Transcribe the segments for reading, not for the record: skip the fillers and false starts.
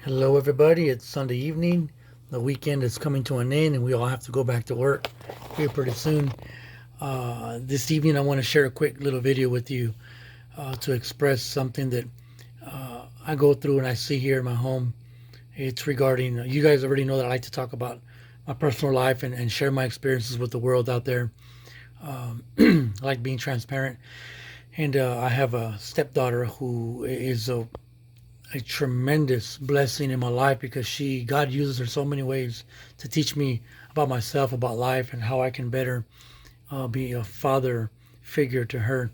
Hello, everybody. It's Sunday evening. The weekend is coming to an end, and we all have to go back to work here pretty soon. This evening, I want to share a quick little video with you to express something that I go through and I see here in my home. It's regarding, you guys already know that I like to talk about my personal life and share my experiences with the world out there. I like being transparent. And I have a stepdaughter who is a tremendous blessing in my life because God uses her so many ways to teach me about myself, about life, and how I can better be a father figure to her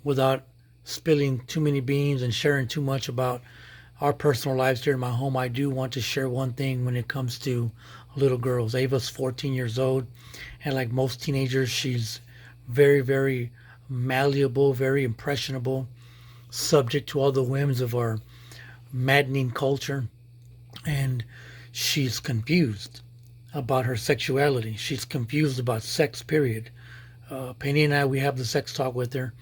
without spilling too many beans and sharing too much about our personal lives here in my home. I do want to share one thing when it comes to little girls. Ava's 14 years old, and like most teenagers, she's very, very malleable, very impressionable, subject to all the whims of our maddening culture, and she's confused about her sexuality. She's confused about sex, period. Penny and I, we have the sex talk with her,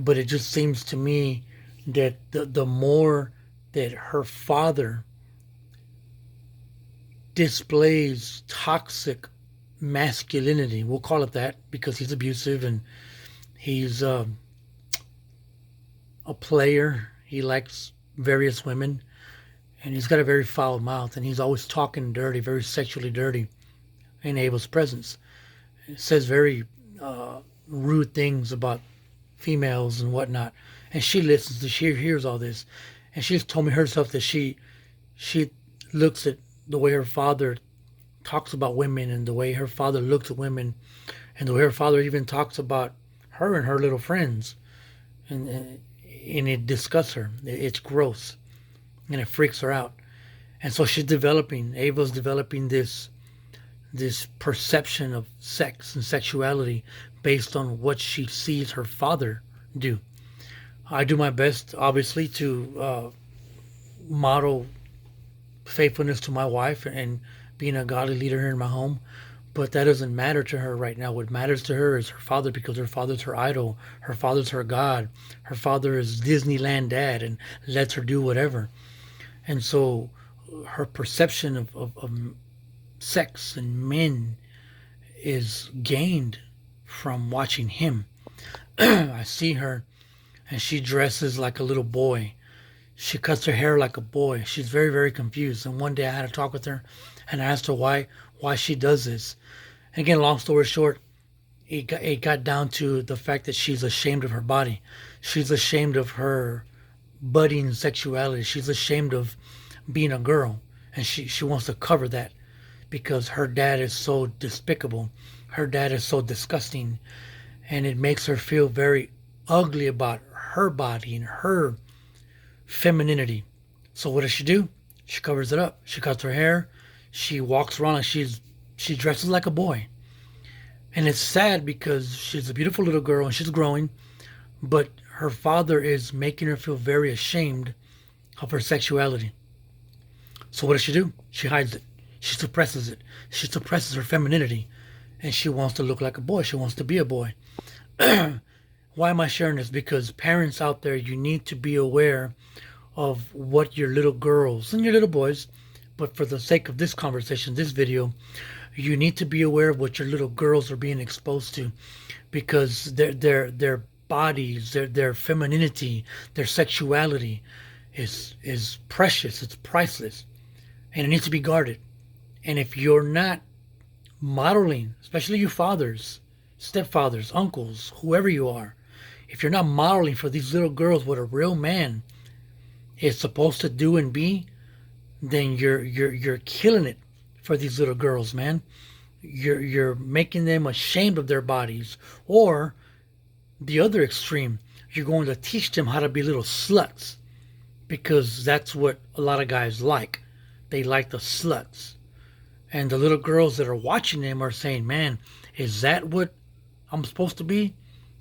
but it just seems to me that the more that her father displays toxic masculinity, we'll call it that because he's abusive and he's a player. He likes various women, and he's got a very foul mouth, and he's always talking dirty, very sexually dirty in Abel's presence. He says very rude things about females and whatnot, and she listens. She hears all this, and she's told me herself that she looks at the way her father talks about women, and the way her father looks at women, and the way her father even talks about her and her little friends, and it disgusts her. It's gross, and it freaks her out. And so Ava's developing this perception of sex and sexuality based on what she sees her father do. I do my best, obviously, to model faithfulness to my wife and being a godly leader here in my home. But that doesn't matter to her right now. What matters to her is her father, because her father's her idol. Her father's her God. Her father is Disneyland dad and lets her do whatever. And so her perception of sex and men is gained from watching him. I see her, and she dresses like a little boy. She cuts her hair like a boy. She's very, very confused. And one day I had a talk with her, and I asked her why she does this. And again, long story short, it got down to the fact that she's ashamed of her body. She's ashamed of her budding sexuality. She's ashamed of being a girl, and she wants to cover that because her dad is so despicable. Her dad is so disgusting, and it makes her feel very ugly about her body and her femininity. So what does she do? She covers it up. She cuts her hair. She walks around like she dresses like a boy. And it's sad because she's a beautiful little girl and she's growing, but her father is making her feel very ashamed of her sexuality. So what does she do? She hides it. She suppresses it. She suppresses her femininity, and she wants to look like a boy. She wants to be a boy. Why am I sharing this? Because parents out there, you need to be aware of what your little girls and your little boys, but for the sake of this conversation, this video, you need to be aware of what your little girls are being exposed to, because their bodies, their femininity, their sexuality is precious. It's priceless, and it needs to be guarded. And if you're not modeling, especially you fathers, stepfathers, uncles, whoever you are, if you're not modeling for these little girls what a real man is supposed to do and be, then you're killing it for these little girls, man. You're making them ashamed of their bodies. Or the other extreme, you're going to teach them how to be little sluts, because that's what a lot of guys like. They like the sluts. And the little girls that are watching them are saying, man, is that what I'm supposed to be?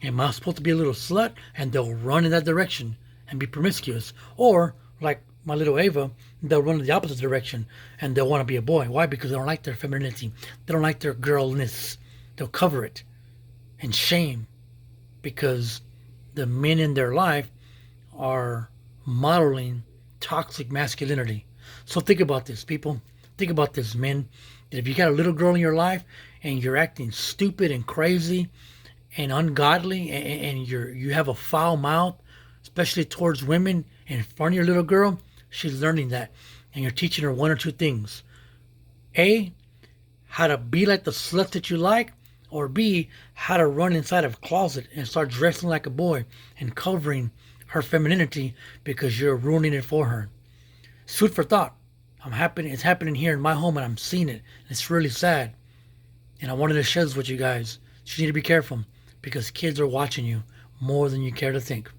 Am I supposed to be a little slut? And they'll run in that direction and be promiscuous. Or, like my little Ava, they'll run in the opposite direction and they'll want to be a boy. Why? Because they don't like their femininity. They don't like their girlness. They'll cover it in shame because the men in their life are modeling toxic masculinity. So think about this, people. Think about this, men. That if you got a little girl in your life and you're acting stupid and crazy and ungodly, and you have a foul mouth, especially towards women, and in front of your little girl, she's learning that, and you're teaching her one or two things: A, how to be like the slut that you like, or B, how to run inside of a closet and start dressing like a boy and covering her femininity because you're ruining it for her. It's food for thought. It's happening here in my home, and I'm seeing it. It's really sad. And I wanted to share this with you guys. You need to be careful because kids are watching you more than you care to think.